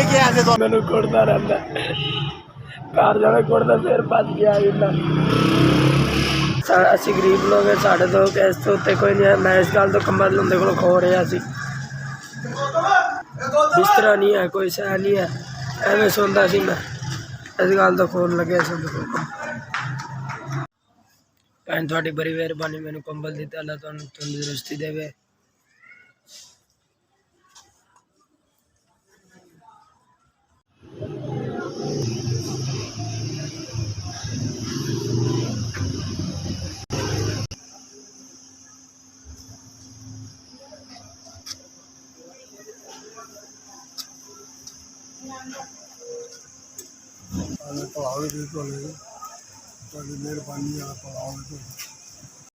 के आते तो मैंने कुड़ता रहता घर जाना कुड़ता फिर भज गया असी गरीब लोग हैं साढ़े तो इस तो उत्ते कोई नहीं है मैं इस गल तो कंबल उनके को खो रहा सी बिस्तरा नहीं है कोई सह नहीं है एवं सोंदा सी मैं इस गल तो खोन लगे भैन थोड़ी बड़ी मेहरबानी मैंने कंबल दिता अल्लाह तंदुरुस्ती देवे मेहरबानी